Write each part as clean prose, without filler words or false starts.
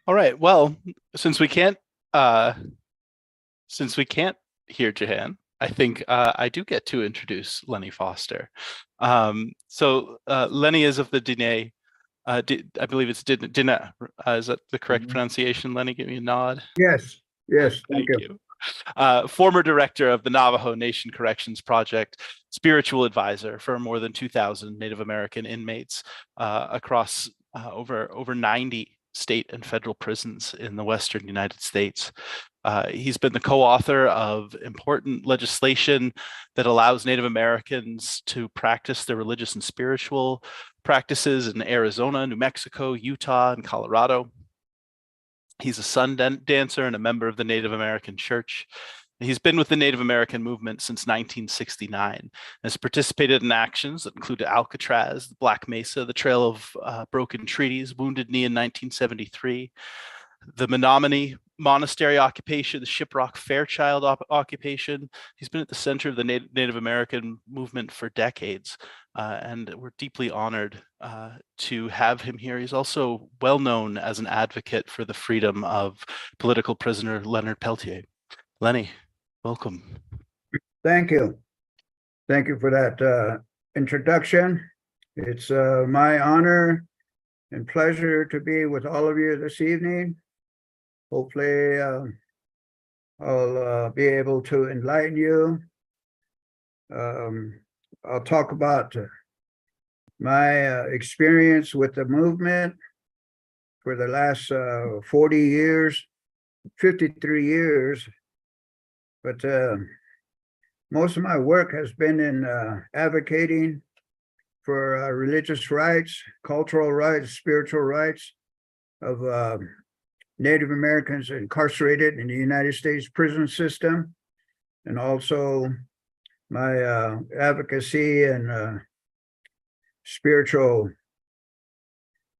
All right. Well, since we can't uh since we can't hear Jehann, I think I do get to introduce Lenny Foster. Lenny is of the Diné. I believe it's Diné. Is that the correct Mhm. pronunciation? Lenny, give me a nod. Yes, yes, thank Thank you. you. Former director of the Navajo Nation Corrections Project, spiritual advisor for more than 2,000 Native American inmates across over 90 state and federal prisons in the Western United States. He's been the co-author of important legislation that allows Native Americans to practice their religious and spiritual practices in Arizona, New Mexico, Utah, and Colorado. He's a sun dancer and a member of the Native American Church. He's been with the Native American movement since 1969 and has participated in actions that include Alcatraz, the Black Mesa, the Trail of Broken Treaties, Wounded Knee in 1973, the Menominee Monastery occupation, the Shiprock Fairchild occupation. He's been at the center of the Native American movement for decades, and we're deeply honored to have him here. He's also well known as an advocate for the freedom of political prisoner Leonard Peltier. Lenny, welcome. Thank you. Thank you for that introduction. It's my honor and pleasure to be with all of you this evening. Hopefully, I'll be able to enlighten you. I'll talk about my experience with the movement for the last 40 years, 53 years, but most of my work has been in advocating for religious rights, cultural rights, spiritual rights of Native Americans incarcerated in the United States prison system, and also my advocacy and spiritual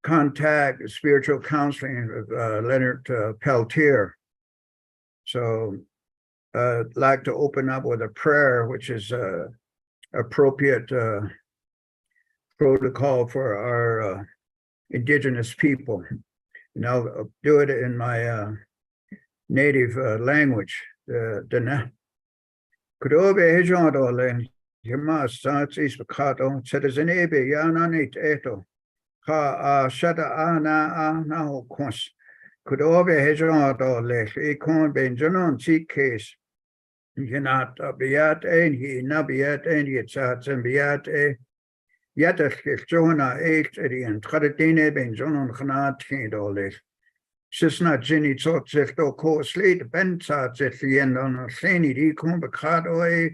contact, spiritual counseling of Leonard Peltier. So I'd like to open up with a prayer, which is appropriate protocol for our Indigenous people. And I'll do it in my native language. Dana. Kudobe hejondole, Yama Santis Picato, Citizenebe Yananit Eto, Ha Shada Ana Naho Quas. Kudobe hejondole, Econ Benjanon Cheek case. Yanat Abiat and he Nabiat and Yitzats and Biat Yatach Jonah H. and Tradine Benjanon Hanat Kindole. Sisna Jenny tot zich door koosleed benzaat zich en dan seni die kon bekado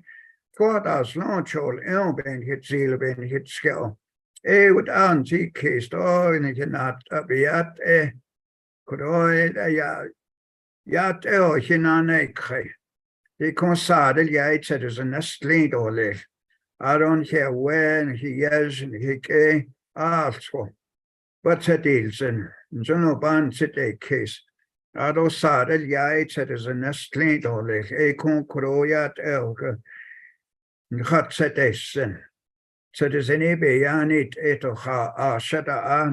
God as launchol ben hit ziel ben hit schel. Wat aan zie keest in het nat abiat kodoy ja hinane kre. Die kon sadel jij zet is een nestling doorleg. I don't care when he is and he after. Wat het is en zo'n baan zit een case. Ado sadel jij zet is een nestling doorleg. Kon kroyat elke. Gaat zet is en. Zet is een ebe ja niet eto ga shada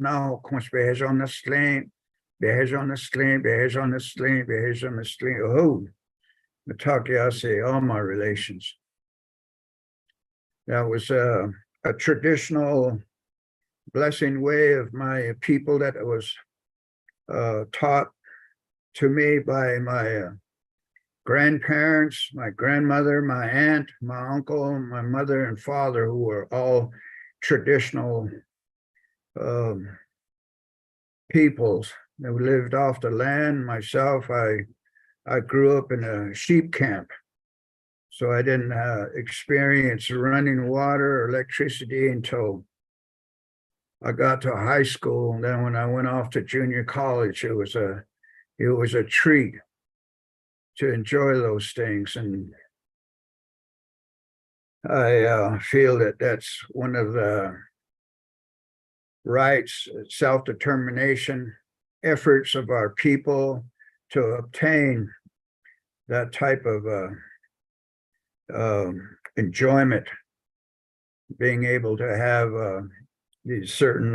nou komst beheers on the sling. Beheers on the sling, beheers on the sling, beheers on the sling. Oh, I say all my relations. That was a traditional blessing way of my people that was taught to me by my grandparents, my grandmother, my aunt, my uncle, my mother and father, who were all traditional peoples who lived off the land. Myself, I grew up in a sheep camp. So I didn't experience running water or electricity until I got to high school. And then when I went off to junior college, it was a treat to enjoy those things. And I feel that that's one of the rights, self-determination efforts of our people to obtain that type of enjoyment, being able to have these certain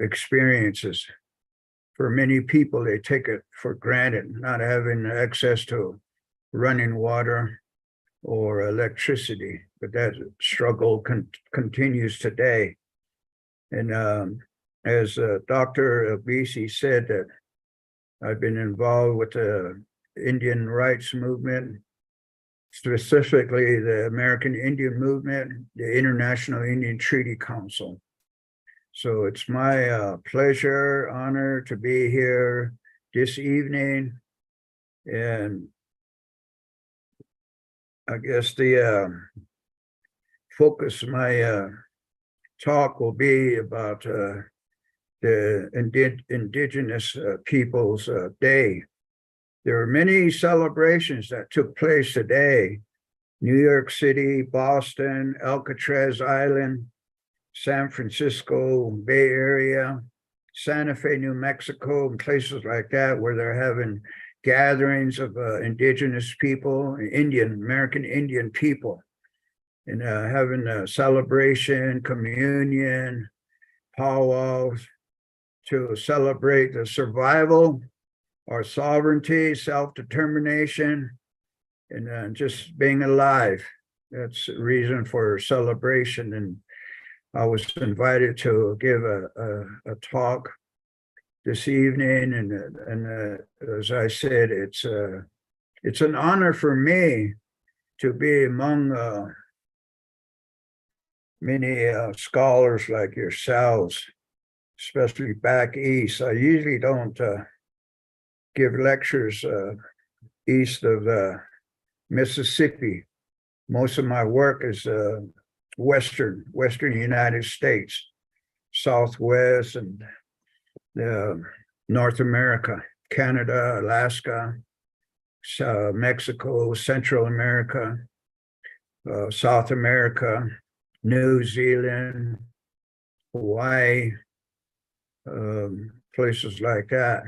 experiences. For many people, they take it for granted, not having access to running water or electricity, but that struggle continues today. And as Dr. El-Bisi said, that I've been involved with the Indian rights movement, specifically the American Indian movement, the International Indian Treaty Council. So it's my pleasure, honor to be here this evening. And I guess the focus of my talk will be about the Indigenous Peoples Day. There are many celebrations that took place today. New York City, Boston, Alcatraz Island, San Francisco, Bay Area, Santa Fe, New Mexico, and places like that, where they're having gatherings of Indigenous people, American Indian people, and having a celebration, communion, powwows to celebrate the survival, our sovereignty, self-determination, and just being alive. That's a reason for celebration. And I was invited to give a talk this evening, and as I said, it's an honor for me to be among many scholars like yourselves, especially back east. I usually don't give lectures east of Mississippi. Most of my work is Western United States, Southwest, and North America, Canada, Alaska, Mexico, Central America, South America, New Zealand, Hawaii, places like that.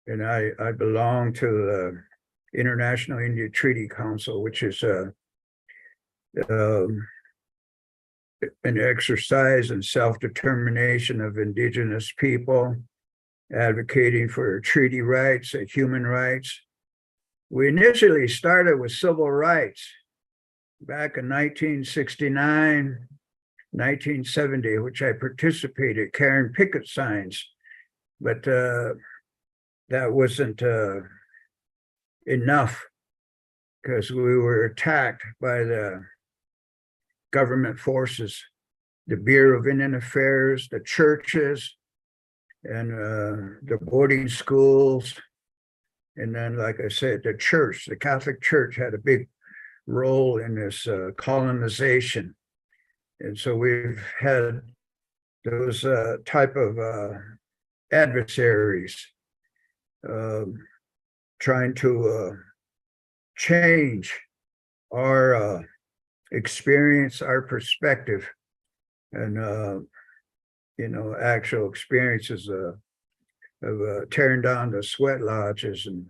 And I belong to the International Indian Treaty Council, which is an exercise in self-determination of Indigenous people, advocating for treaty rights and human rights. We initially started with civil rights back in 1969, 1970, which I participated, carrying picket signs, but that wasn't enough, because we were attacked by the government forces, the Bureau of Indian Affairs, the churches, and the boarding schools. And then, like I said, the church, the Catholic Church, had a big role in this colonization. And so we've had those type of adversaries trying to change our experience, our perspective, and actual experiences of tearing down the sweat lodges and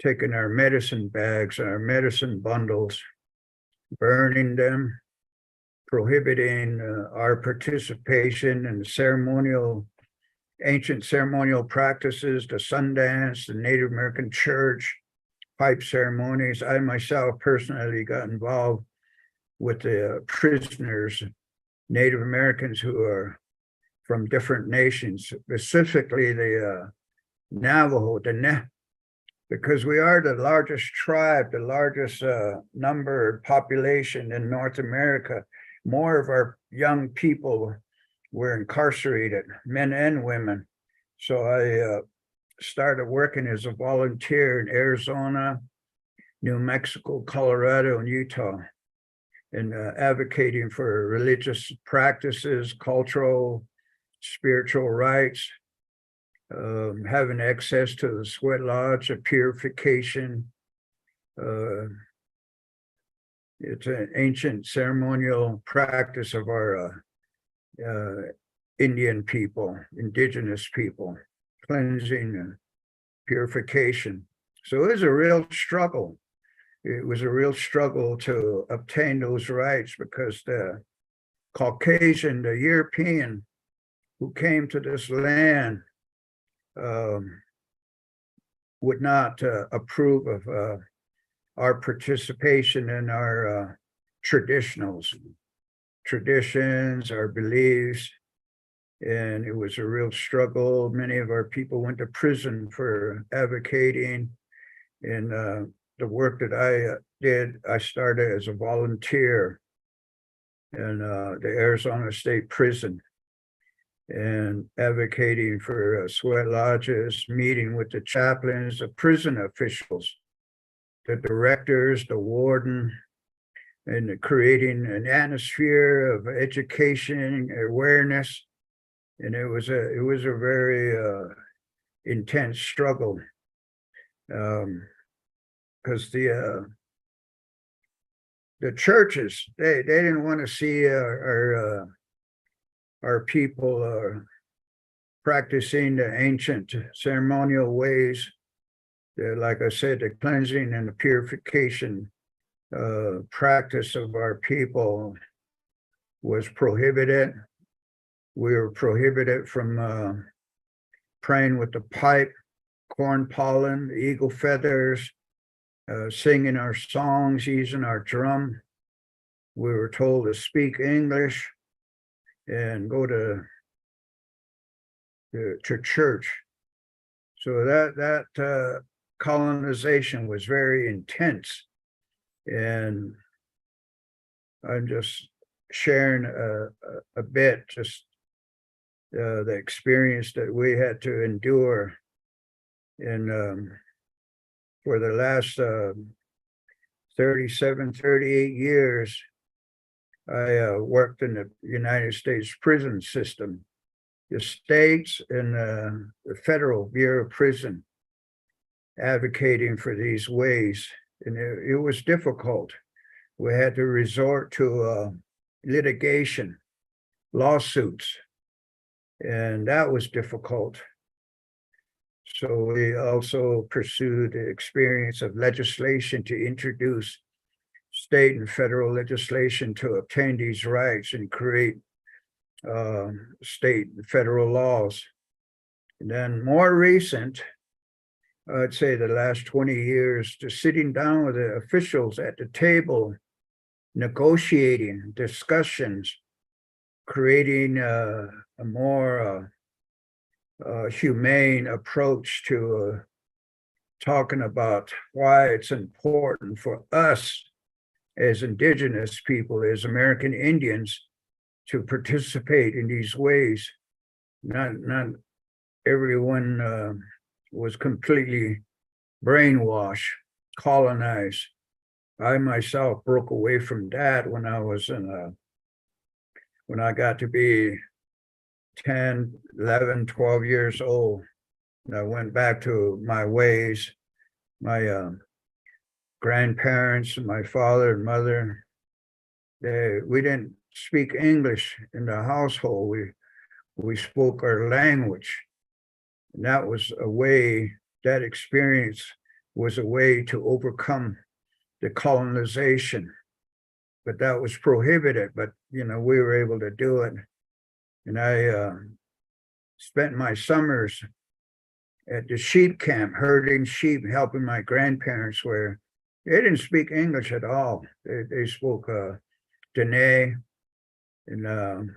taking our medicine bags, our medicine bundles, burning them, prohibiting our participation in ancient ceremonial practices, the Sundance, the Native American Church, pipe ceremonies. I myself personally got involved with the prisoners, Native Americans who are from different nations, specifically the Navajo, because we are the largest tribe, the largest number population in North America. More of our young people were incarcerated, men and women. So I started working as a volunteer in Arizona, New Mexico, Colorado, and Utah, and advocating for religious practices, cultural, spiritual rights, having access to the sweat lodge, of purification. It's an ancient ceremonial practice of our Indian people, Indigenous people, cleansing and purification. So it was a real struggle. It was a real struggle to obtain those rights, because the Caucasian, the European who came to this land would not approve of our participation in our traditions, our beliefs. And it was a real struggle. Many of our people went to prison for advocating. And the work that I did, I started as a volunteer in the Arizona State Prison and advocating for sweat lodges, meeting with the chaplains, the prison officials, the directors, the warden, and creating an atmosphere of education, awareness. And it was a very intense struggle, because the churches, they didn't want to see our people practicing the ancient ceremonial ways. Like I said, the cleansing and the purification practice of our people was prohibited. We were prohibited from praying with the pipe, corn pollen, eagle feathers, singing our songs, using our drum. We were told to speak English and go to church. So that colonization was very intense. And I'm just sharing a bit, just the experience that we had to endure. And for the last 38 years, I worked in the United States prison system, the states and the Federal Bureau of Prison, advocating for these ways. And it was difficult. We had to resort to litigation, lawsuits, and that was difficult. So we also pursued the experience of legislation to introduce state and federal legislation to obtain these rights and create state and federal laws. And then more recent, I'd say the last 20 years, to sitting down with the officials at the table, negotiating, discussions, creating a more humane approach to talking about why it's important for us as Indigenous people, as American Indians, to participate in these ways. Not everyone was completely brainwashed, colonized. I myself broke away from that when I was when I got to be 10, 11, 12 years old. And I went back to my ways. My grandparents, my father and mother, we didn't speak English in the household. We spoke our language. And that was a way, that experience was a way to overcome the colonization. But that was prohibited, but we were able to do it. And I spent my summers at the sheep camp, herding sheep, helping my grandparents, where they didn't speak English at all. They spoke Diné. And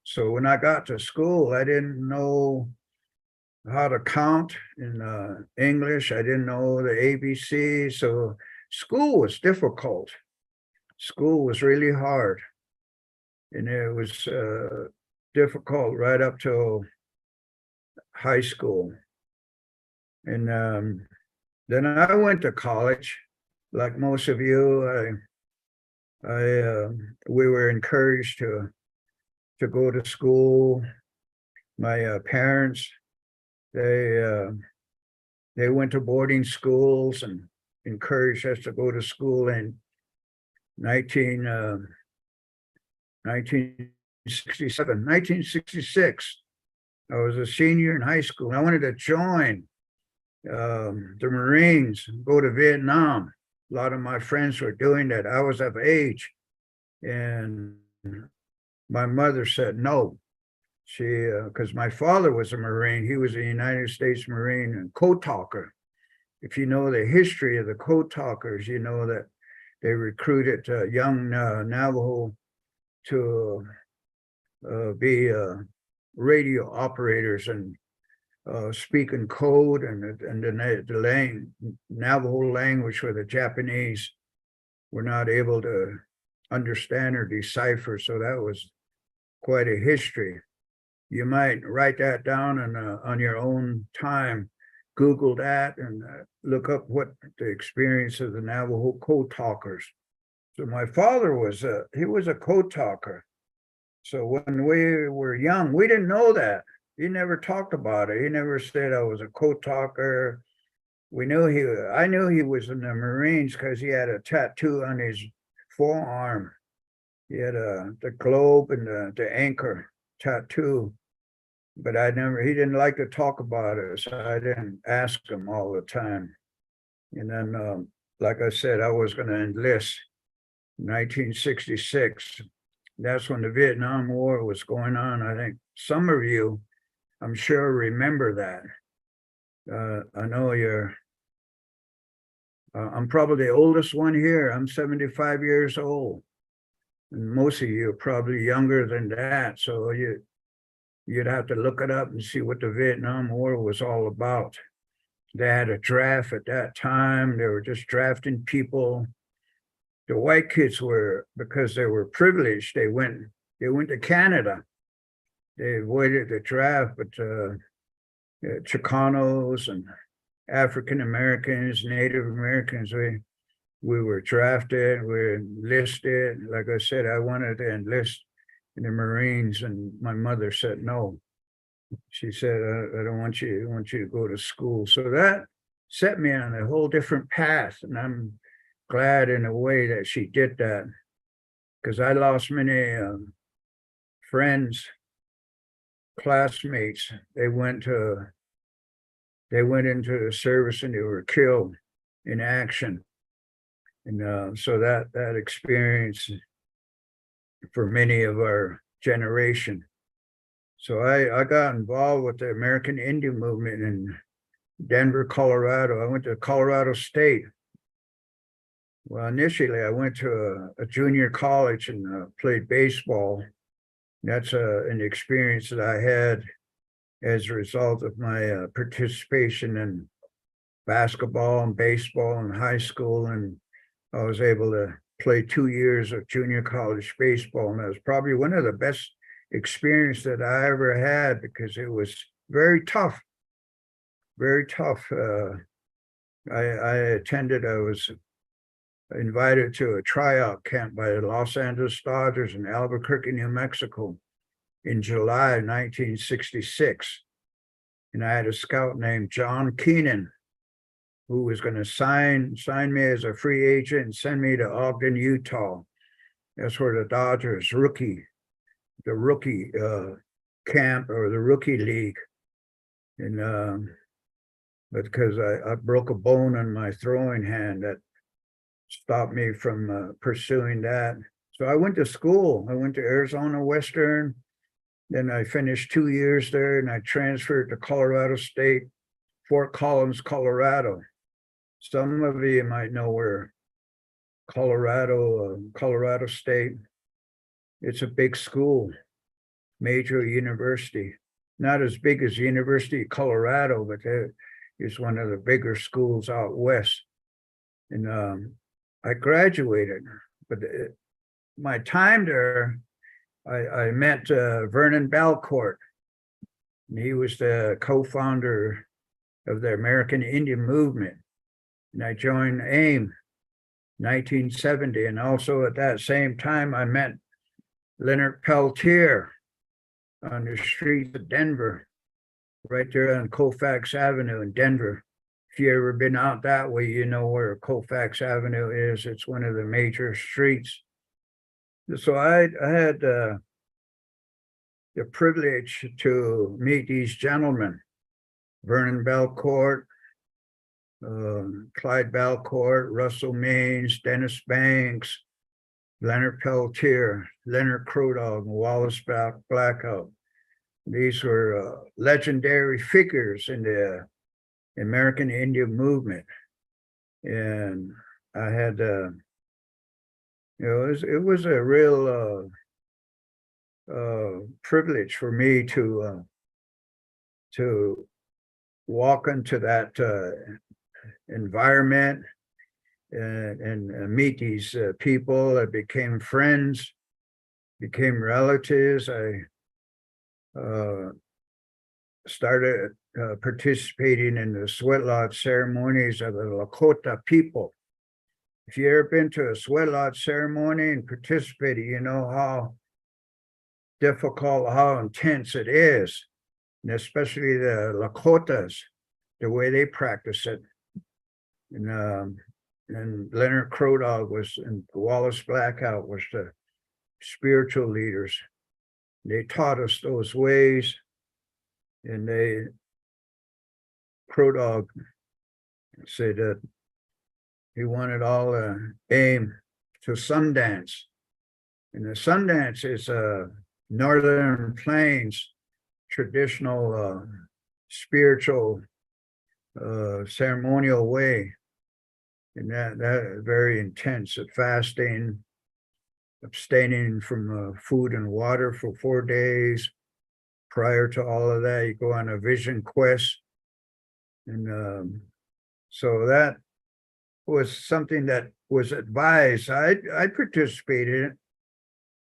so when I got to school, I didn't know how to count in English. I didn't know the ABC. So school was difficult. School was really hard. And it was difficult right up till high school. And then I went to college, like most of you. We were encouraged to go to school. My parents, they went to boarding schools and encouraged us to go to school in 1966. I was a senior in high school. I wanted to join the Marines, go to Vietnam. A lot of my friends were doing that. I was of age. And my mother said no. because my father was a Marine. He was a United States Marine and code talker. If you know the history of the code talkers, you know that they recruited young Navajo to be radio operators and speak in code and the Navajo language where the Japanese were not able to understand or decipher. So that was quite a history. You might write that down on your own time. Google that and look up what the experience of the Navajo code talkers. So my father was he was a code talker. So when we were young, we didn't know that. He never talked about it. He never said I was a code talker. I knew he was in the Marines because he had a tattoo on his forearm. He had the globe and the anchor tattoo. But he didn't like to talk about it, so I didn't ask him all the time. And then, like I said, I was going to enlist in 1966. That's when the Vietnam War was going on. I think some of you, I'm sure, remember that. I know I'm probably the oldest one here. I'm 75 years old. And most of you are probably younger than that. So you'd have to look it up and see what the Vietnam War was all about. They had a draft at that time. They were just drafting people. The white kids were, because they were privileged, they went to Canada. They avoided the draft, but Chicanos and African Americans, Native Americans, we were drafted, we were enlisted. Like I said, I wanted to enlist in the Marines, and my mother said no. She said, I don't want you. I want you to go to school. So that set me on a whole different path, and I'm glad in a way that she did that, because I lost many friends, classmates. They went into the service and they were killed in action, and so that experience for many of our generation. So I got involved with the American Indian movement in Denver, Colorado. I went to Colorado State. Well, initially I went to a junior college and played baseball. That's an experience that I had as a result of my participation in basketball and baseball in high school. And I was able to play 2 years of junior college baseball. And that was probably one of the best experience that I ever had, because it was very tough, very tough. I was invited to a tryout camp by the Los Angeles Dodgers in Albuquerque, New Mexico in July 1966. And I had a scout named John Keenan, who was going to sign me as a free agent and send me to Ogden, Utah. That's where the Dodgers rookie camp or the rookie league. And but because I broke a bone in my throwing hand, that stopped me from pursuing that. So I went to school. I went to Arizona Western. Then I finished 2 years there, and I transferred to Colorado State, Fort Collins, Colorado. Some of you might know where Colorado State. It's a big school, major university, not as big as the University of Colorado, but it's one of the bigger schools out west. And I graduated, but my time there, I met Vernon Belcourt. And he was the co-founder of the American Indian movement. And I joined AIM 1970. And also at that same time, I met Leonard Peltier on the streets of Denver, right there on Colfax Avenue in Denver. If you ever been out that way, you know where Colfax Avenue is. It's one of the major streets. So I had the privilege to meet these gentlemen, Vernon Belcourt, Clyde Belcourt, Russell Means, Dennis Banks, Leonard Peltier, Leonard Crowdog, Wallace Blackout. These were legendary figures in the American Indian movement. And I had, it was a real privilege for me to walk into that environment and meet these people. I became friends, became relatives. I started participating in the sweat lodge ceremonies of the Lakota people. If you ever been to a sweat lodge ceremony and participated, you know how difficult, how intense it is, and especially the Lakotas, the way they practice it. And Leonard Crodog was, and Wallace Blackout was the spiritual leaders. They taught us those ways, and Crodog said that he wanted all aim to Sundance. And the Sundance is a Northern Plains traditional spiritual ceremonial way. And that very intense at fasting, abstaining from food and water for 4 days. Prior to all of that, you go on a vision quest. And so that was something that was advised. I participated in it.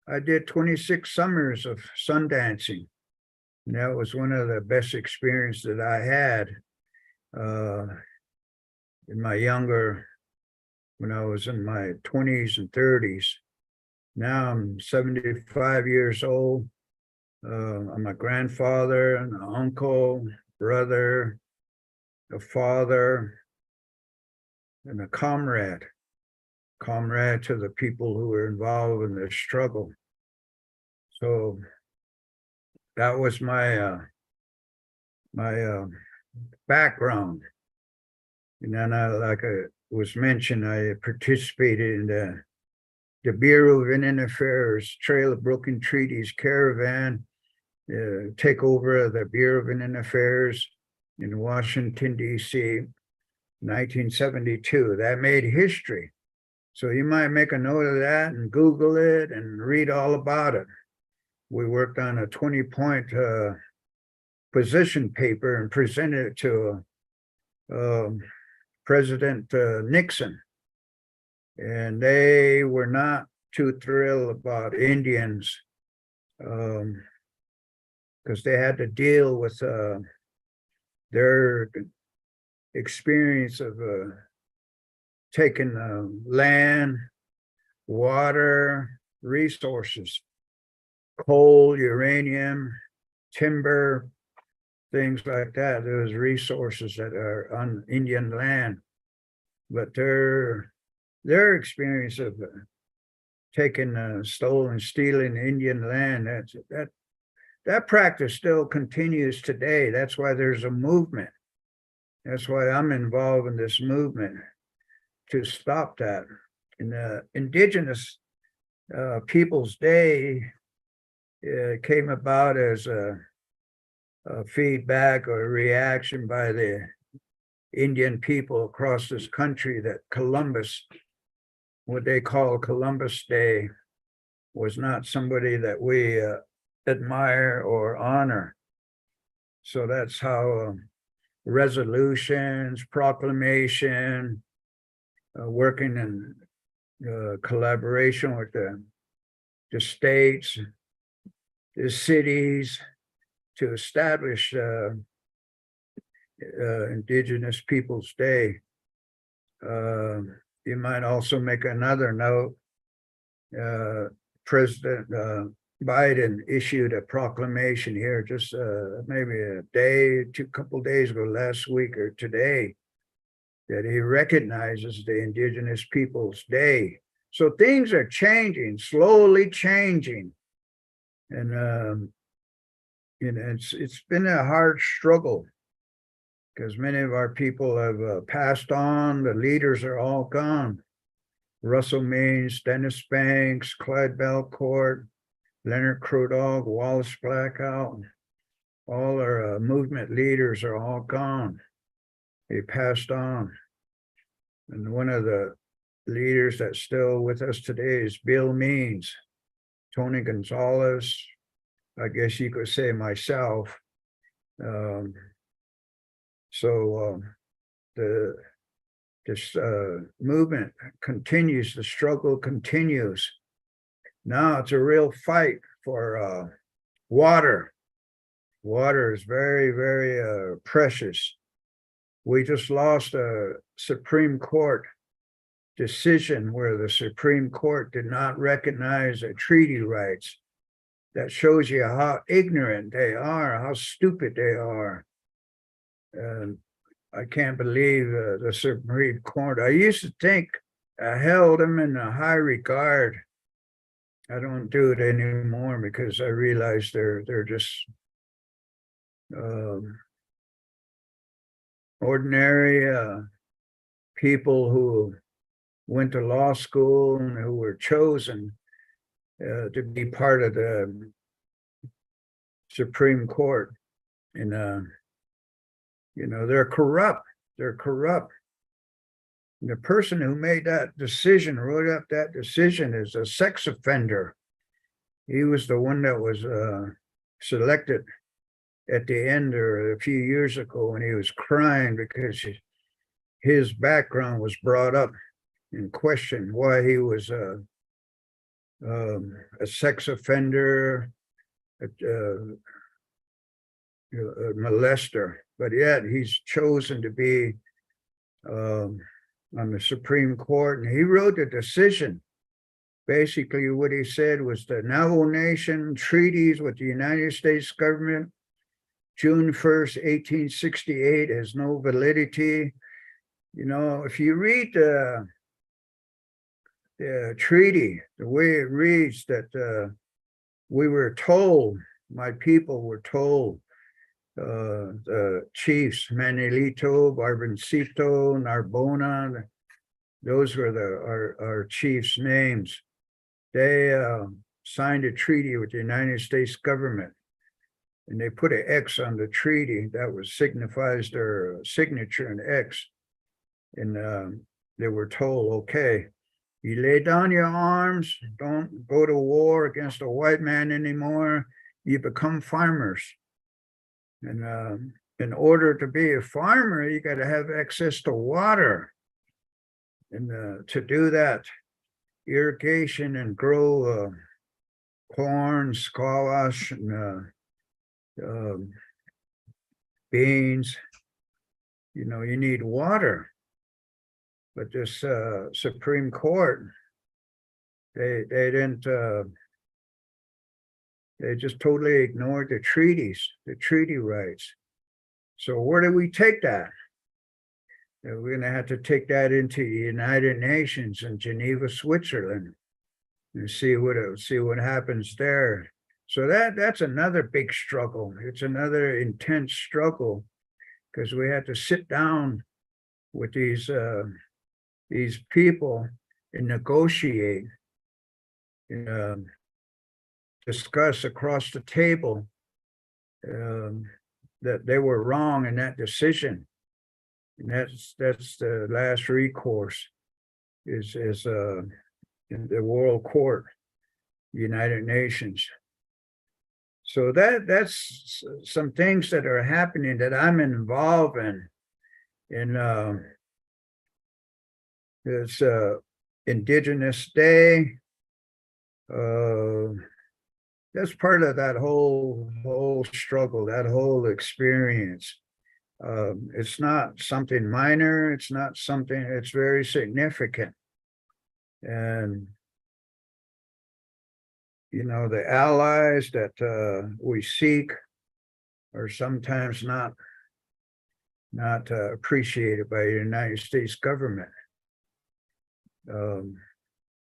I did 26 summers of sun dancing. And that was one of the best experiences that I had in my when I was in my 20s and 30s. Now I'm 75 years old. I'm a grandfather and an uncle, brother, a father, and a comrade to the people who were involved in the struggle. So that was my background. And then like I was mentioned, I participated in the Bureau of Indian Affairs Trail of Broken Treaties Caravan takeover of the Bureau of Indian Affairs in Washington, D.C., 1972. That made history. So you might make a note of that and Google it and read all about it. We worked on a 20-point position paper and presented it to President Nixon. And they were not too thrilled about Indians because they had to deal with their experience of taking land, water, resources, coal, uranium, timber, things like that. Those resources that are on Indian land. But their experience of taking stolen, stealing Indian land, that practice still continues today. That's why there's a movement. That's why I'm involved in this movement to stop that. In the Indigenous Peoples Day came about as a feedback or a reaction by the Indian people across this country that Columbus, what they call Columbus Day, was not somebody that we admire or honor. So that's how resolutions, proclamation, working in collaboration with the states, the cities, to establish Indigenous Peoples Day. You might also make another note. President Biden issued a proclamation here just maybe a couple days ago, last week or today, that he recognizes the Indigenous Peoples Day. So things are changing, slowly changing. And it's been a hard struggle because many of our people have passed on. The leaders are all gone. Russell Means, Dennis Banks, Clyde Belcourt, Leonard Crodog, Wallace Blackout. All our movement leaders are all gone. They passed on. And one of the leaders that's still with us today is Bill Means, Tony Gonzalez, I guess you could say myself. This movement continues, the struggle continues. Now it's a real fight for water. Water is very, very precious. We just lost a Supreme Court decision where the Supreme Court did not recognize the treaty rights. That shows you how ignorant they are, how stupid they are. And I can't believe the Supreme Court. I used to think I held them in a high regard. I don't do it anymore because I realize they're just ordinary people who went to law school and who were chosen to be part of the Supreme Court. And they're corrupt. They're corrupt. And the person who made that decision, wrote up that decision, is a sex offender. He was the one that was selected at the end or a few years ago when he was crying because his background was brought up and questioned why he was a sex offender, a molester, but yet he's chosen to be on the Supreme Court. And he wrote a decision. Basically, what he said was the Navajo Nation treaties with the United States government, June 1st, 1868, has no validity. If you read the treaty, the way it reads, that we were told, my people were told, the chiefs, Manilito, Barbancito, Narbona, those were our chiefs' names. They signed a treaty with the United States government, and they put an X on the treaty that signifies their signature, an X. And they were told, okay, you lay down your arms, don't go to war against a white man anymore, you become farmers. And in order to be a farmer, you got to have access to water. And to do that, irrigation and grow corn, squash, and beans, you need water. But this Supreme Court, they didn't, they just totally ignored the treaties, the treaty rights. So where do we take that? We're going to have to take that into the United Nations in Geneva, Switzerland, and see what happens there. So that's another big struggle. It's another intense struggle because we had to sit down with these people and negotiate and discuss across the table that they were wrong in that decision. And that's the last recourse is in the World Court, United Nations. So that's some things that are happening that I'm involved in. And it's Indigenous Day. That's part of that whole struggle, that whole experience. It's not something minor. It's not something, it's very significant. And, the allies that we seek are sometimes not appreciated by the United States government.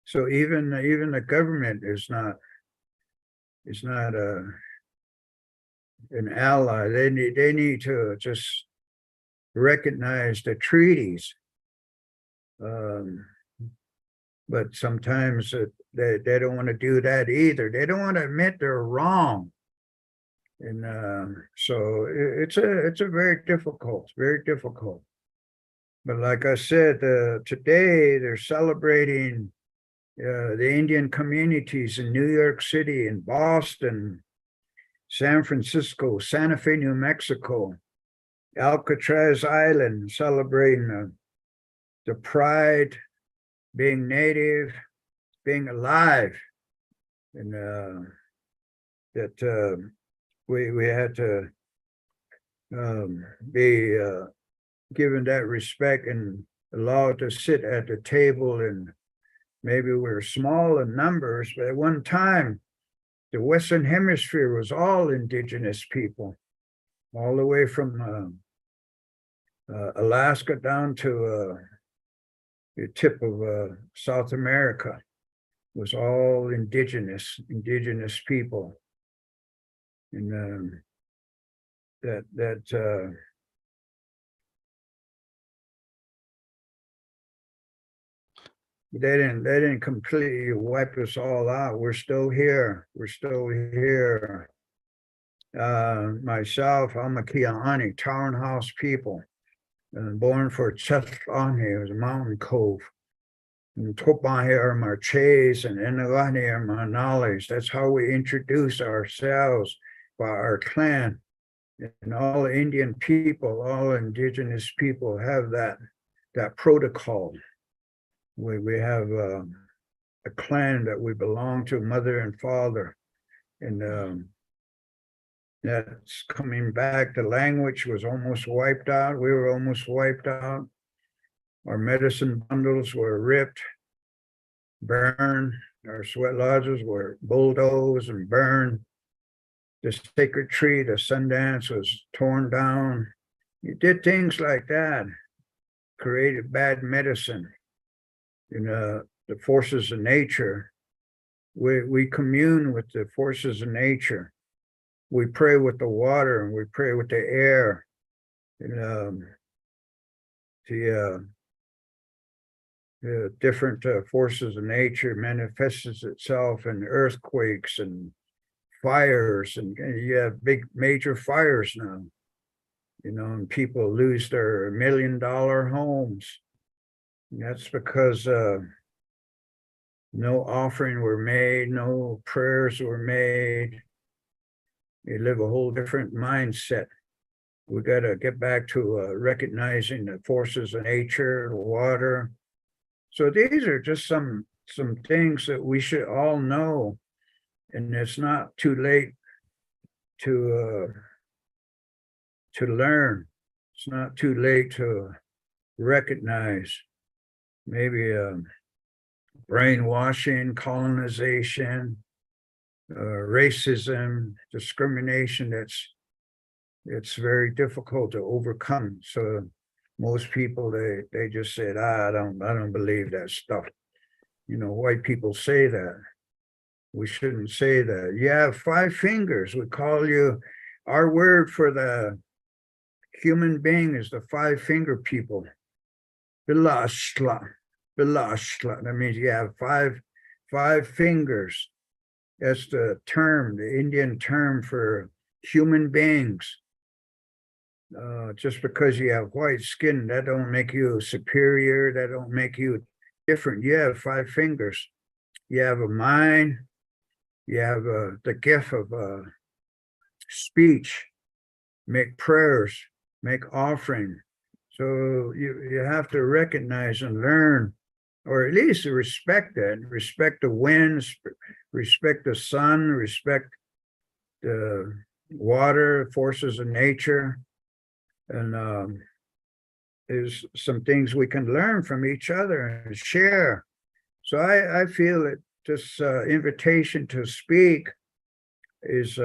So even the government is not an ally. They need to just recognize the treaties. But sometimes they don't want to do that either. They don't want to admit they're wrong. And so it's a very difficult, very difficult. But like I said, today they're celebrating the Indian communities in New York City, in Boston, San Francisco, Santa Fe, New Mexico, Alcatraz Island, celebrating the pride, being native, being alive, and that we had to be given that respect and allowed to sit at the table. And maybe we're small in numbers, but at one time, the Western Hemisphere was all indigenous people, all the way from Alaska down to the tip of South America. Was all indigenous people. And that they didn't completely wipe us all out. We're still here. Myself, I'm a Kiahani, townhouse people, born for Chetlani, it was a mountain cove. And Topahi are Marches and Enagani are Manales. That's how we introduce ourselves by our clan. And all Indian people, all indigenous people have that protocol. We have a clan that we belong to, mother and father. And that's coming back. The language was almost wiped out. We were almost wiped out. Our medicine bundles were ripped, burned. Our sweat lodges were bulldozed and burned. The sacred tree, the Sundance, was torn down. You did things like that, created bad medicine. The forces of nature. We commune with the forces of nature. We pray with the water and we pray with the air. And the different forces of nature manifests itself in earthquakes and fires, and you have big major fires now, and people lose their $1 million homes. And that's because no offering were made, no prayers were made. They live a whole different mindset. We got to get back to recognizing the forces of nature, the water. So these are just some things that we should all know, and it's not too late to learn. It's not too late to recognize. Maybe brainwashing, colonization, racism, discrimination. It's very difficult to overcome. So most people they just said, I don't believe that stuff. White people say that. We shouldn't say that. You have 5 fingers. We call you, our word for the human being is the 5-finger people. Bilashla. That means you have five fingers. That's the term, the Indian term for human beings. Just because you have white skin, that don't make you superior. That don't make you different. You have 5 fingers. You have a mind. You have the gift of speech, make prayers, make offering. So you have to recognize and learn, or at least respect that, respect the winds, respect the sun, respect the water, forces of nature. And there's some things we can learn from each other and share. So I feel that this invitation to speak is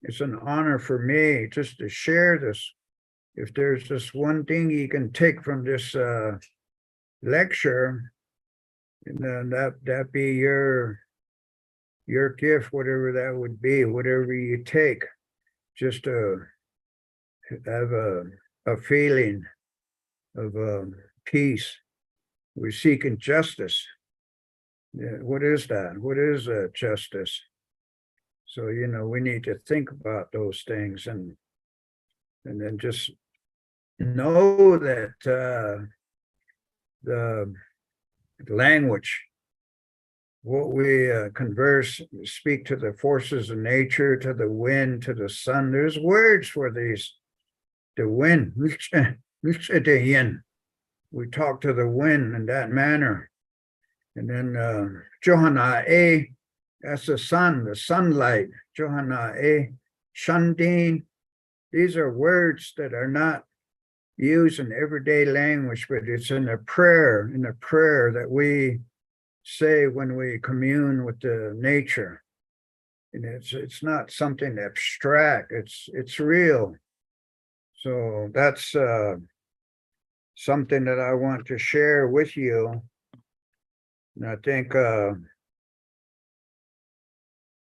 it's an honor for me just to share this. If there's just one thing you can take from this lecture, and then that be your gift, whatever that would be, whatever you take, just to have a feeling of peace. We're seeking justice. Yeah, what is that? What is justice? So, you know, we need to think about those things and then just know that the language, what we converse, speak to the forces of nature, to the wind, to the sun. There's words for these. The wind, we talk to the wind in that manner. And then Jehann El-Bisi, that's the sunlight. Jehann El-Bisi, Shandin. These are words that are not used in everyday language, but it's in the prayer that we say when we commune with the nature. And it's not something abstract, it's real. So that's something that I want to share with you. And I think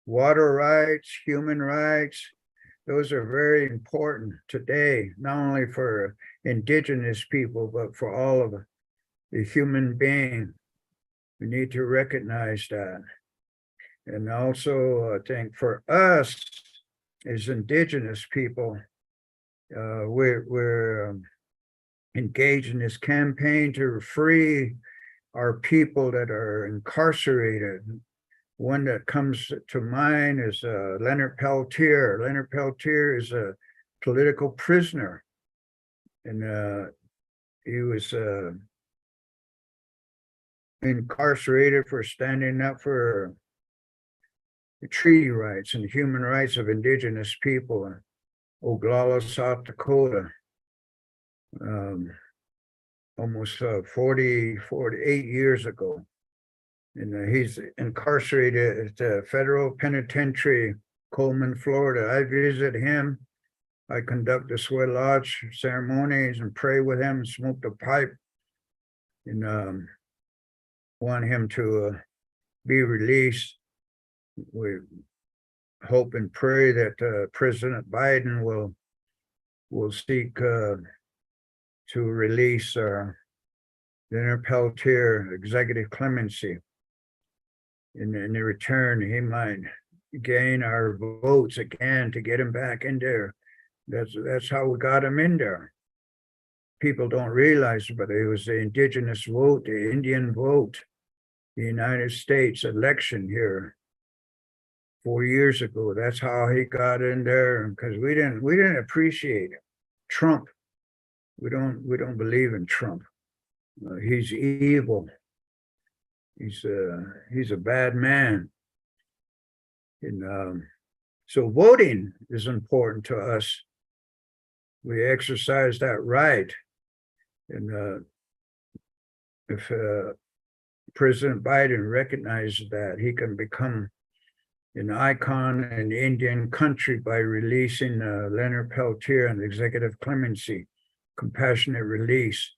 water rights, human rights, those are very important today, not only for Indigenous people, but for all of the human being. We need to recognize that. And also, I think for us as Indigenous people, we're engaged in this campaign to free our people that are incarcerated. One that comes to mind is Leonard Peltier. Leonard Peltier is a political prisoner, and he was incarcerated for standing up for the treaty rights and human rights of Indigenous people in Oglala, South Dakota. Almost 48 years ago. And he's incarcerated at the federal penitentiary, Coleman, Florida. I visit him. I conduct the sweat lodge ceremonies and pray with him, smoke the pipe, and want him to be released. We hope and pray that President Biden will seek to release Leonard Peltier executive clemency. In return, he might gain our votes again to get him back in there. That's how we got him in there. People don't realize, but it was the Indigenous vote, the Indian vote, the United States election here 4 years ago. That's how he got in there, because we didn't appreciate it. Trump. We don't believe in Trump. He's evil. He's a bad man. And so voting is important to us. We exercise that right. And if President Biden recognizes that, he can become an icon in the Indian country by releasing Leonard Peltier and executive clemency, compassionate release.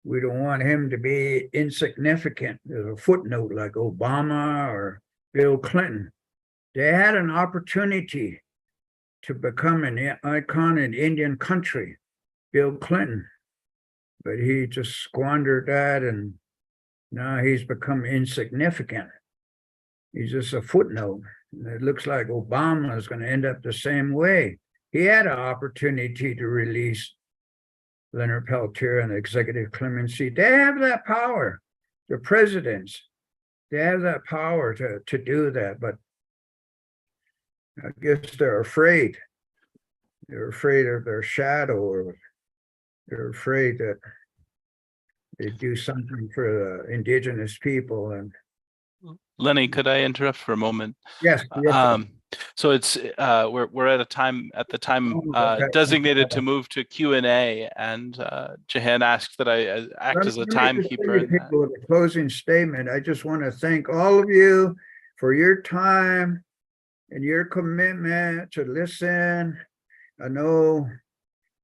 We don't want him to be insignificant. There's a footnote like Obama or Bill Clinton. They had an opportunity to become an icon in Indian country, Bill Clinton, but he just squandered that, and now he's become insignificant. He's just a footnote. It looks like Obama is going to end up the same way. He had an opportunity to release Leonard Peltier and executive clemency. They have that power. The presidents, they have that power to do that, but I guess they're afraid. They're afraid of their shadow, or they're afraid that they do something for the Indigenous people. And Lenny, could I interrupt for a moment? yes. So it's we're at the time designated to move to Q&A, and Jehann asked that I act as a timekeeper. People with a closing statement. I just want to thank all of you for your time and your commitment to listen. I know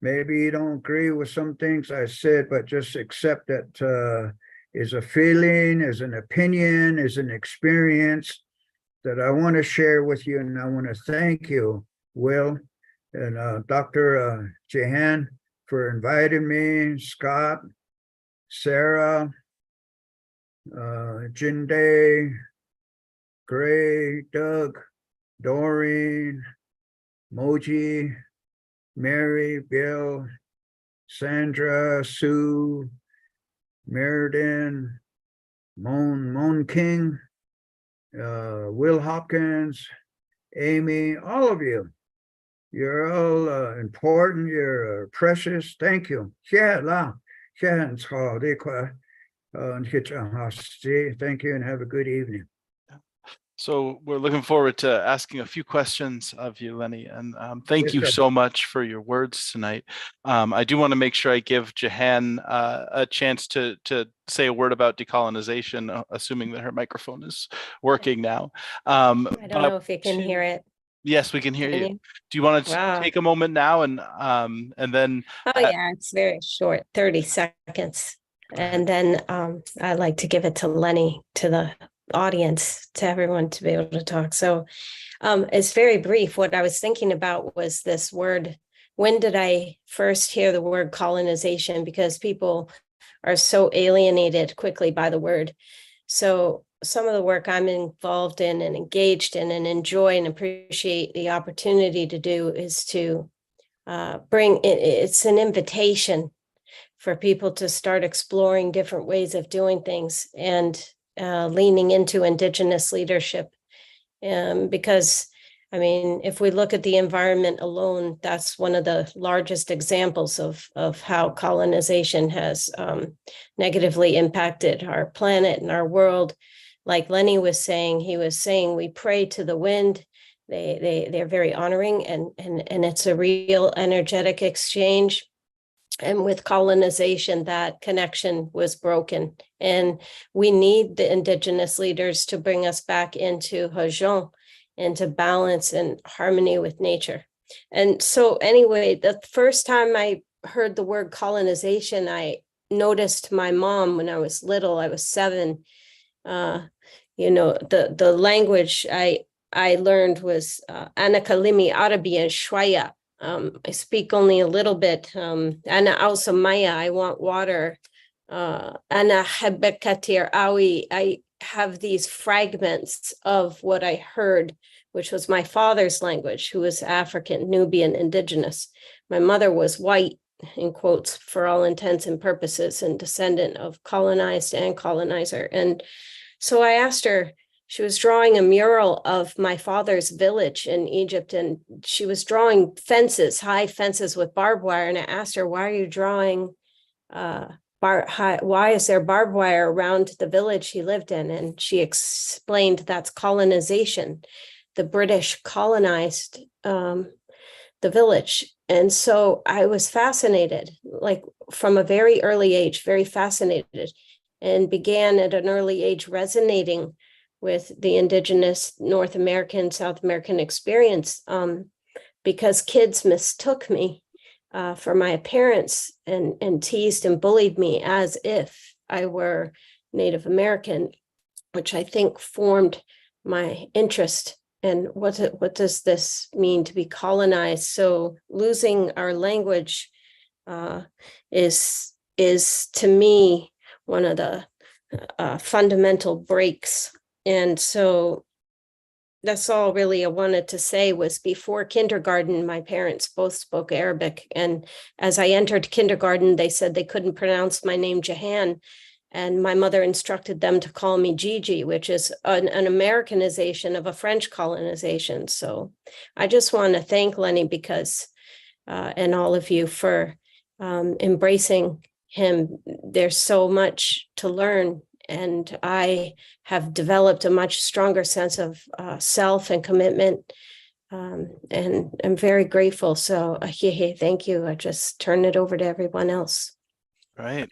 maybe you don't agree with some things I said, but just accept that is a feeling, is an opinion, is an experience that I want to share with you. And I want to thank you, Will, and Dr. Jehann, for inviting me, Scott, Sarah, Jinde, Gray, Doug, Doreen, Moji, Mary, Bill, Sandra, Sue, Meriden, Moan King, Will Hopkins, Amy, all of you. You're all important. You're precious. Thank you. Thank you and have a good evening. So we're looking forward to asking a few questions of you, Lenny, and thank you so much for your words tonight. I do want to make sure I give Jehann a chance to say a word about decolonization, assuming that her microphone is working now. I don't know if you can hear it. Yes, we can hear you. Do you want to take a moment now and then? Oh yeah, it's very short, 30 seconds. And then I like to give it to Lenny, to the audience, to everyone to be able to talk. So it's very brief. What I was thinking about was this word. When did I first hear the word colonization? Because people are so alienated quickly by the word. So some of the work I'm involved in and engaged in and enjoy and appreciate the opportunity to do is to it's an invitation for people to start exploring different ways of doing things and leaning into Indigenous leadership. Because, I mean, if we look at the environment alone, that's one of the largest examples of how colonization has negatively impacted our planet and our world. Like Lenny was saying, he was saying, we pray to the wind. They're very honoring, and it's a real energetic exchange. And with colonization, that connection was broken. And we need the Indigenous leaders to bring us back into Hajon, into balance and harmony with nature. And so anyway, the first time I heard the word colonization, I noticed my mom when I was little. I was 7. The language I learned was Anakalimi Arabi and Shwaya. I speak only a little bit. Ana also Maya, I want water. Ana Hebekatir Awi, I have these fragments of what I heard, which was my father's language, who was African, Nubian, indigenous. My mother was white, in quotes, for all intents and purposes, and descendant of colonized and colonizer. And so I asked her, she was drawing a mural of my father's village in Egypt, and she was drawing fences, high fences with barbed wire. And I asked her, why are you drawing, why is there barbed wire around the village he lived in? And she explained that's colonization. The British colonized the village. And so I was fascinated, like from a very early age, very fascinated, and began at an early age resonating with the Indigenous North American, South American experience, because kids mistook me for my parents and teased and bullied me as if I were Native American, which I think formed my interest. And what does this mean to be colonized? So losing our language is to me one of the fundamental breaks. And so that's all really I wanted to say was before kindergarten, my parents both spoke Arabic. And as I entered kindergarten, they said they couldn't pronounce my name Jehann. And my mother instructed them to call me Gigi, which is an Americanization of a French colonization. So I just want to thank Lenny because, and all of you for embracing him. There's so much to learn. And I have developed a much stronger sense of self and commitment. And I'm very grateful. So thank you. I just turn it over to everyone else. Right.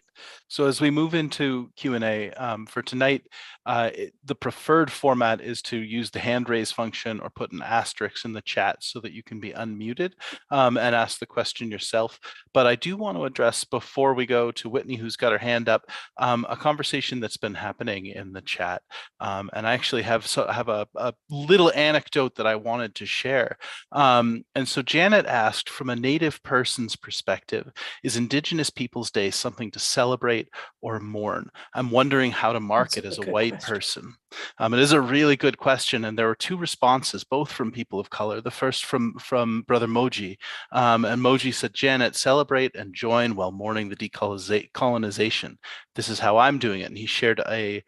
So as we move into Q&A for tonight, the preferred format is to use the hand raise function or put an asterisk in the chat so that you can be unmuted and ask the question yourself. But I do want to address, before we go to Whitney, who's got her hand up, a conversation that's been happening in the chat. And I actually have a little anecdote that I wanted to share. And so Janet asked, from a Native person's perspective, is Indigenous Peoples Day something to celebrate celebrate or mourn? I'm wondering how to mark it as a white person. It is a really good question, and there were two responses, both from people of color. The first from Brother Moji, and Moji said, Janet, celebrate and join while mourning the decolonization. This is how I'm doing it, and he shared a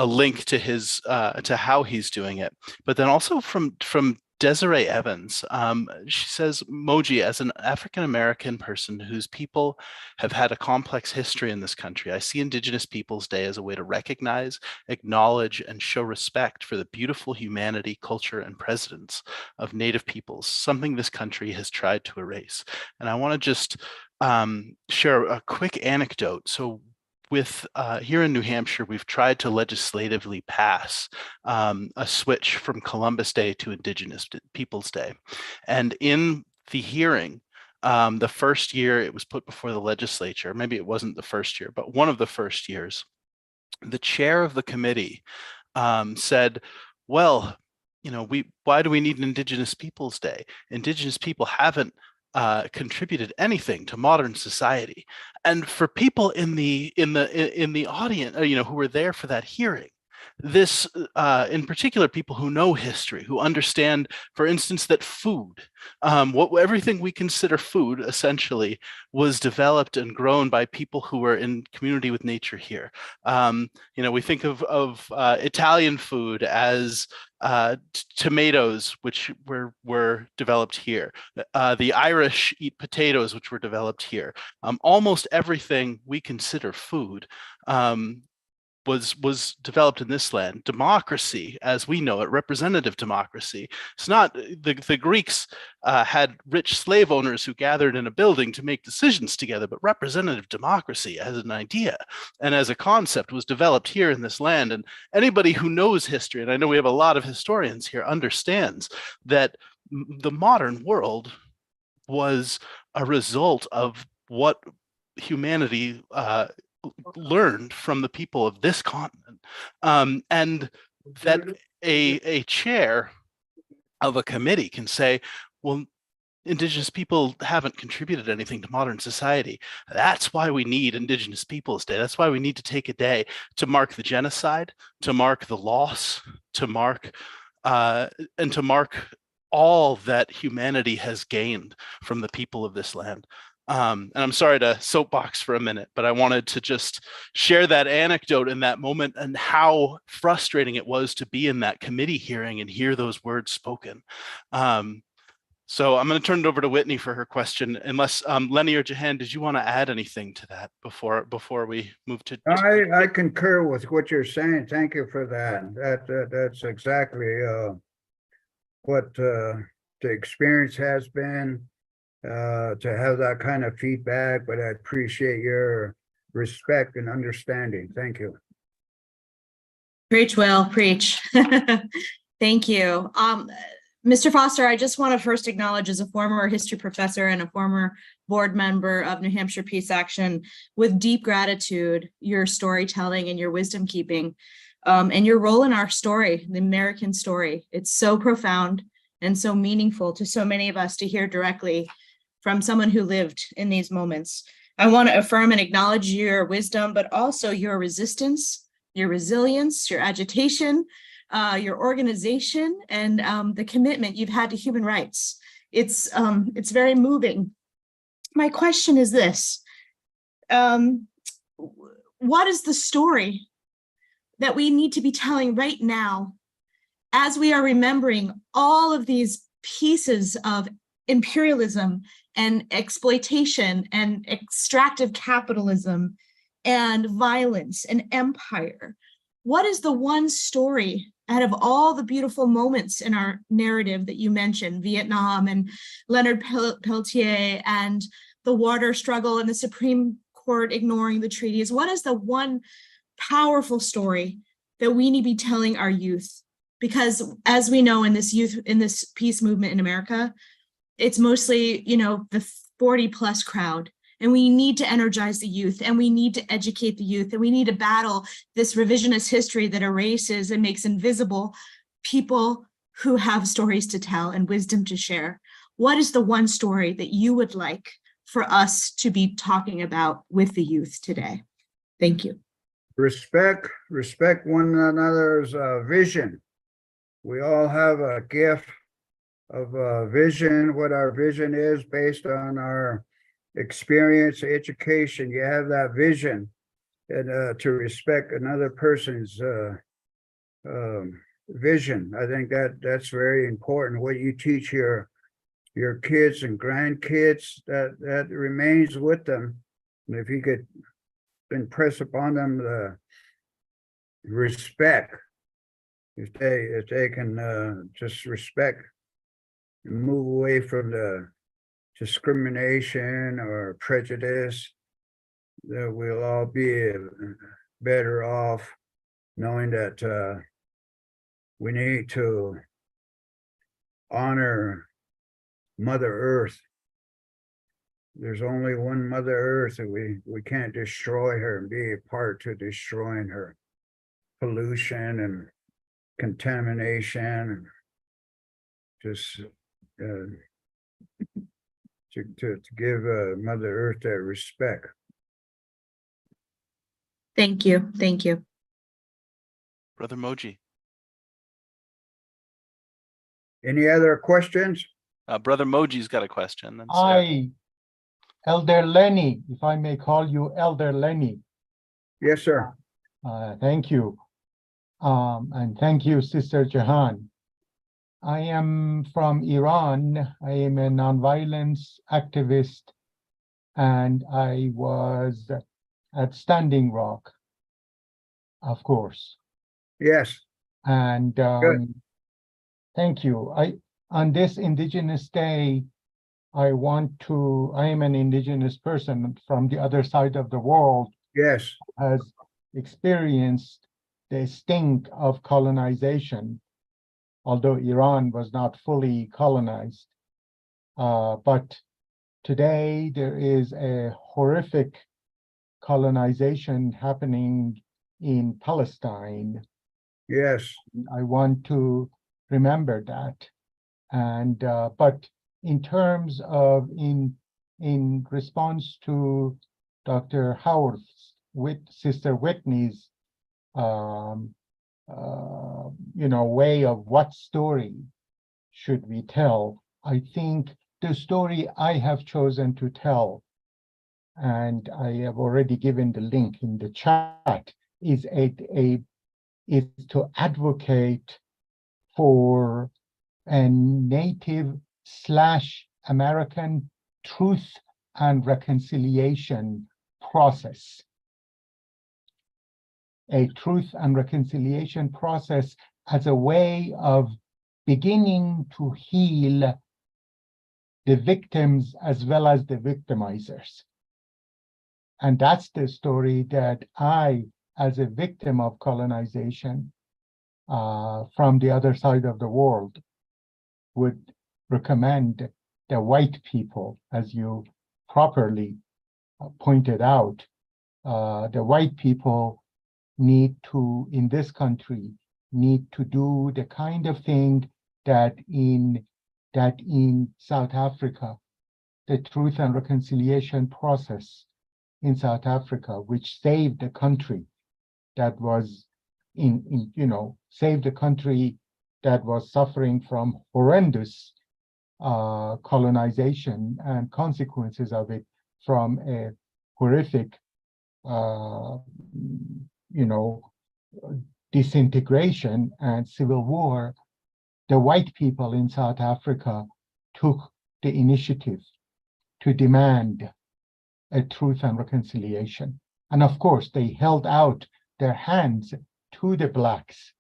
link to his to how he's doing it. But then also from Desiree Evans, she says, Moji, as an African-American person whose people have had a complex history in this country, I see Indigenous Peoples Day as a way to recognize, acknowledge, and show respect for the beautiful humanity, culture, and presence of Native peoples, something this country has tried to erase. And I want to just share a quick anecdote. So with here in New Hampshire, we've tried to legislatively pass a switch from Columbus Day to Indigenous Peoples Day. And in the hearing, the first year it was put before the legislature, maybe it wasn't the first year, but one of the first years, the chair of the committee said, well, you know, why do we need an Indigenous Peoples Day? Indigenous people haven't contributed anything to modern society. And for people in the audience, you know, who were there for that hearing, this, in particular, people who know history, who understand, for instance, that food, everything we consider food, essentially, was developed and grown by people who were in community with nature here. You know, we think of Italian food as tomatoes, which were developed here. The Irish eat potatoes, which were developed here. Almost everything we consider food was developed in this land. Democracy, as we know it, representative democracy. It's not, the Greeks had rich slave owners who gathered in a building to make decisions together, but representative democracy as an idea and as a concept was developed here in this land. And anybody who knows history, and I know we have a lot of historians here, understands that the modern world was a result of what humanity learned from the people of this continent, and that a chair of a committee can say, well, Indigenous people haven't contributed anything to modern society. That's why we need Indigenous Peoples Day. That's why we need to take a day to mark the genocide, to mark the loss, to mark and to mark all that humanity has gained from the people of this land. And I'm sorry to soapbox for a minute, but I wanted to just share that anecdote in that moment and how frustrating it was to be in that committee hearing and hear those words spoken. So I'm going to turn it over to Whitney for her question, unless Lenny or Jehann, did you want to add anything to that before we move to? I concur with what you're saying. Thank you for that. That's exactly what the experience has been. To have that kind of feedback, but I appreciate your respect and understanding. Thank you. Preach, Will, preach. Thank you. Mr. Foster, I just want to first acknowledge, as a former history professor and a former board member of New Hampshire Peace Action, with deep gratitude, your storytelling and your wisdom keeping, and your role in our story, the American story. It's so profound and so meaningful to so many of us to hear directly from someone who lived in these moments. I want to affirm and acknowledge your wisdom, but also your resistance, your resilience, your agitation, your organization, and the commitment you've had to human rights. It's very moving. My question is this: what is the story that we need to be telling right now, as we are remembering all of these pieces of imperialism and exploitation and extractive capitalism and violence and empire? What is the one story out of all the beautiful moments in our narrative that you mentioned, Vietnam and Leonard Peltier and the water struggle and the Supreme Court ignoring the treaties? What is the one powerful story that we need to be telling our youth? Because as we know, in this peace movement in America, it's mostly, you know, the 40+ crowd, and we need to energize the youth, and we need to educate the youth, and we need to battle this revisionist history that erases and makes invisible people who have stories to tell and wisdom to share. What is the one story that you would like for us to be talking about with the youth today. Thank you. Respect one another's vision. We all have a gift of vision, what our vision is based on our experience, education. You have that vision, and to respect another person's vision. I think that's very important. What you teach your kids and grandkids, that remains with them. And if you could impress upon them the respect, if they can just respect and move away from the discrimination or prejudice, that we'll all be better off knowing that we need to honor Mother Earth. There's only one Mother Earth, and we can't destroy her and be a part to destroying her. Pollution and contamination, just to give Mother Earth that respect. Thank you. Thank you. Brother Moji. Any other questions? Brother Moji's got a question. Then Sarah. Hi, Elder Lenny, if I may call you Elder Lenny. Yes, sir. Thank you. And thank you, Sister Jehann. I am from Iran. I am a nonviolence activist, and I was at Standing Rock, of course. Yes. And thank you. On this Indigenous Day, I am an Indigenous person from the other side of the world. Yes. Has experienced the stink of colonization, although Iran was not fully colonized. But today there is a horrific colonization happening in Palestine. Yes. I want to remember that. And but in terms of in response to Dr. Howard's Sister Whitney's way of what story should we tell, I think the story I have chosen to tell, and I have already given the link in the chat, is to advocate for a Native/American truth and reconciliation process. A truth and reconciliation process as a way of beginning to heal the victims as well as the victimizers. And that's the story that I, as a victim of colonization from the other side of the world, would recommend the white people, as you properly pointed out. The white people in this country, need to do the kind of thing that in South Africa, the Truth and Reconciliation process in South Africa, which saved the country that was saved the country that was suffering from horrendous colonization and consequences of it, from a horrific disintegration and civil war. The white people in South Africa took the initiative to demand a truth and reconciliation. And of course, they held out their hands to the blacks,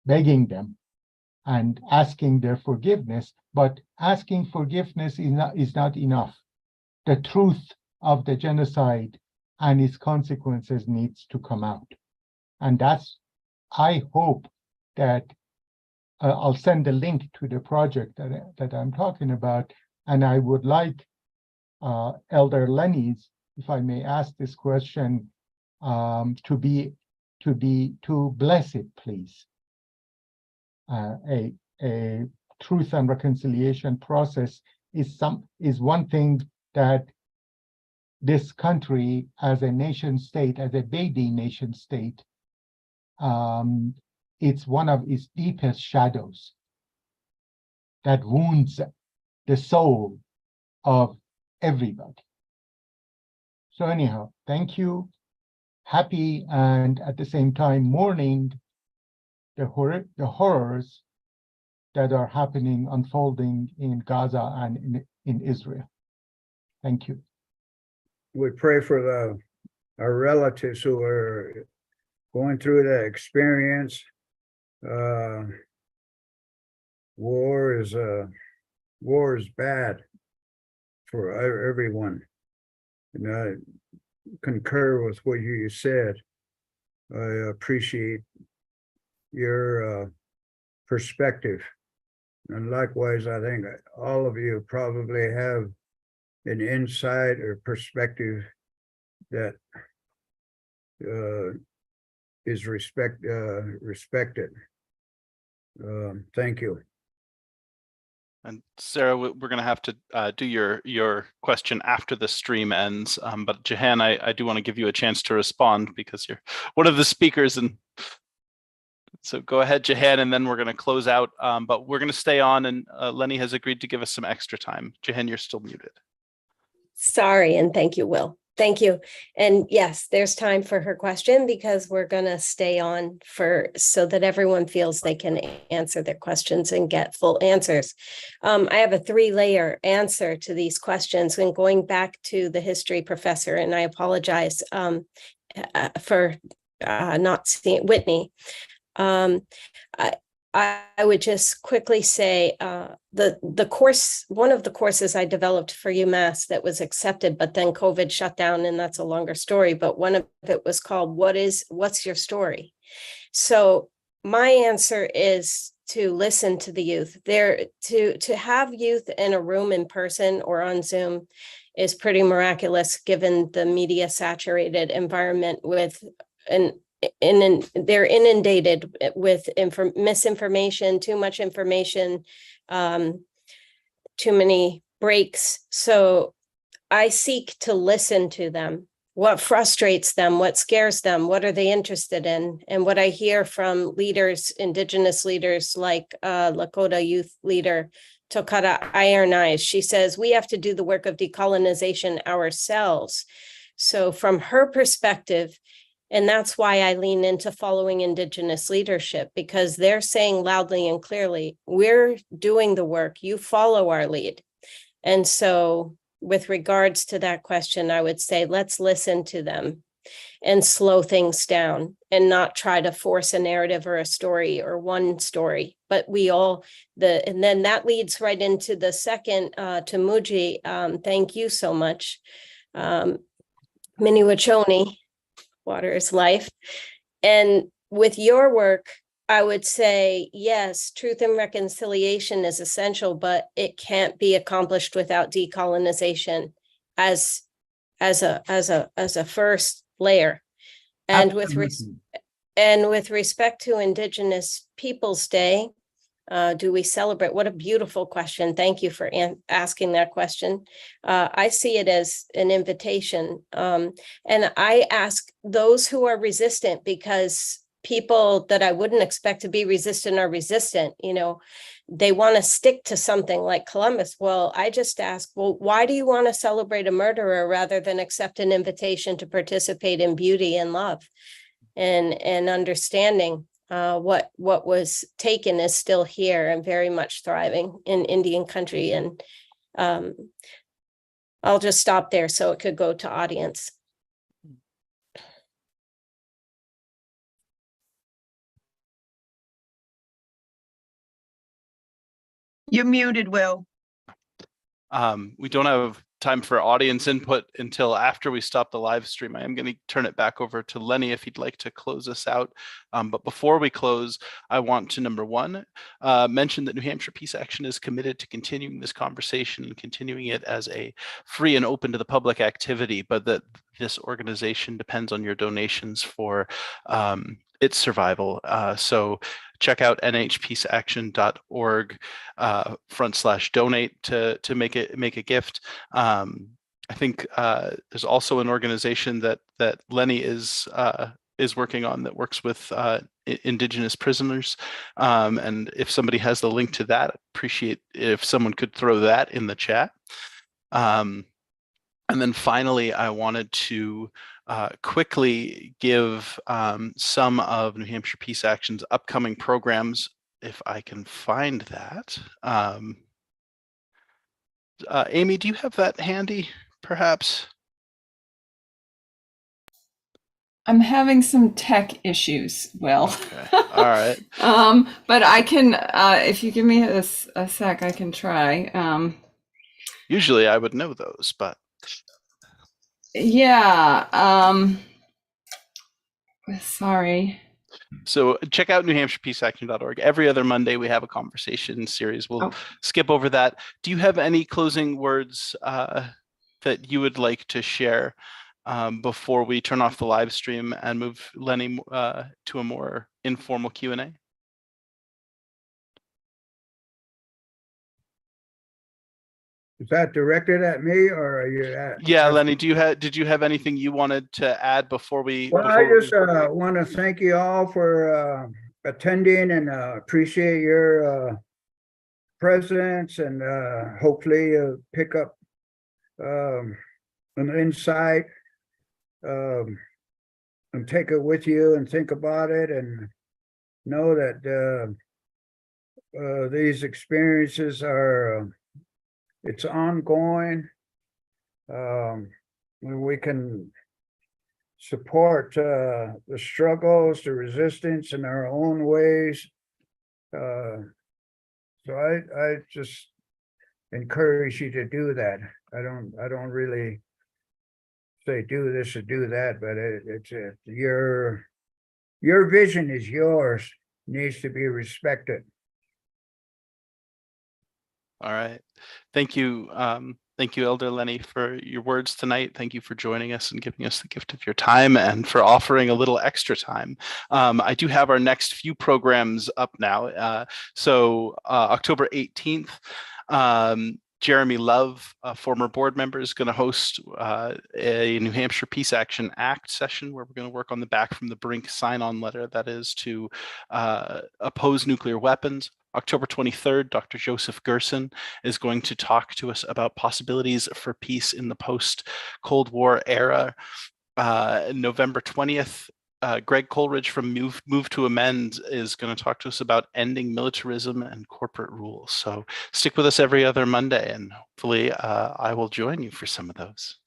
begging them and asking their forgiveness. But asking forgiveness is not enough. The truth of the genocide and its consequences needs to come out. And I hope that I'll send a link to the project that I'm talking about. And I would like Elder Lenny's, if I may ask this question, to bless it, please. A truth and reconciliation process is one thing that this country as a nation state, as a baby nation state, it's one of its deepest shadows that wounds the soul of everybody. So anyhow, thank you. Happy and at the same time mourning the horrors that are happening, unfolding in Gaza and in Israel. Thank you. We pray for our relatives who are going through that experience. War is bad for everyone. And I concur with what you said. I appreciate your perspective. And likewise, I think all of you probably have an insight or perspective that is respected. Thank you. And Sarah, we're going to have to do your question after the stream ends. But Jehann, I do want to give you a chance to respond because you're one of the speakers. And so go ahead, Jehann, and then we're going to close out. But we're going to stay on, and Lenny has agreed to give us some extra time. Jehann, you're still muted. Sorry, and thank you, Will. Thank you. And yes, there's time for her question because we're going to stay on so that everyone feels they can answer their questions and get full answers. I have a 3-layer answer to these questions, and going back to the history professor, and I apologize for not seeing Whitney. I would just quickly say the course, one of the courses I developed for UMass that was accepted, but then COVID shut down, and that's a longer story. But one of it was called "What's Your Story?" So my answer is to listen to the youth. To have youth in a room in person or on Zoom is pretty miraculous, given the media saturated environment with they're inundated with misinformation, too much information, too many breaks. So I seek to listen to them. What frustrates them? What scares them? What are they interested in? And what I hear from leaders, Indigenous leaders like Lakota youth leader Tokara Iron Eyes, she says, we have to do the work of decolonization ourselves. So from her perspective, and that's why I lean into following Indigenous leadership, because they're saying loudly and clearly, we're doing the work, you follow our lead. And so with regards to that question, I would say, let's listen to them and slow things down and not try to force a narrative or a story or one story, but and then that leads right into the second to Muji. Thank you so much. Miniwachoni. Water is life. And with your work, I would say, yes, truth and reconciliation is essential, but it can't be accomplished without decolonization as a first layer. And with respect to Indigenous Peoples Day, do we celebrate? What a beautiful question. Thank you for asking that question. I see it as an invitation. And I ask those who are resistant, because people that I wouldn't expect to be resistant are resistant. You know, they want to stick to something like Columbus. Well, I just ask, well, why do you want to celebrate a murderer rather than accept an invitation to participate in beauty and love and understanding? What was taken is still here and very much thriving in Indian country. And I'll just stop there so it could go to audience. You're muted, Will. We don't have time for audience input until after we stop the live stream. I am going to turn it back over to Lenny if he'd like to close us out. But before we close, I want to, number one, mention that New Hampshire Peace Action is committed to continuing this conversation and continuing it as a free and open to the public activity, but that this organization depends on your donations for its survival. So check out nhpeaceaction.org /donate to make a gift. I think there's also an organization that Lenny is working on that works with Indigenous prisoners. And if somebody has the link to that, I'd appreciate if someone could throw that in the chat. And then finally, I wanted to quickly give some of New Hampshire Peace Action's upcoming programs, if I can find that. Amy, do you have that handy, perhaps? I'm having some tech issues, Will. Okay. All right. But I can, if you give me a sec, I can try. Usually I would know those, but. Yeah. Sorry. So check out newhampshirepeaceaction.org. Every other Monday we have a conversation series. We'll Oh. skip over that. Do you have any closing words that you would like to share before we turn off the live stream and move Lenny to a more informal Q&A? Is that directed at me or are you at? Yeah, Lenny, did you have anything you wanted to add before we? Well, I just want to thank you all for attending and appreciate your presence, and hopefully pick up an insight and take it with you and think about it, and know that these experiences are it's ongoing. We can support the struggles, the resistance in our own ways. So I just encourage you to do that. I don't really say do this or do that, but it's your vision is yours, needs to be respected. All right. Thank you. Thank you, Elder Lenny, for your words tonight. Thank you for joining us and giving us the gift of your time and for offering a little extra time. I do have our next few programs up now. So October 18th, Jeremy Love, a former board member, is going to host a New Hampshire Peace Action Act session where we're going to work on the Back from the Brink sign-on letter that is to oppose nuclear weapons. October 23rd, Dr. Joseph Gerson is going to talk to us about possibilities for peace in the post-Cold War era. November 20th, Greg Coleridge from Move to Amend is going to talk to us about ending militarism and corporate rule. So stick with us every other Monday, and hopefully I will join you for some of those.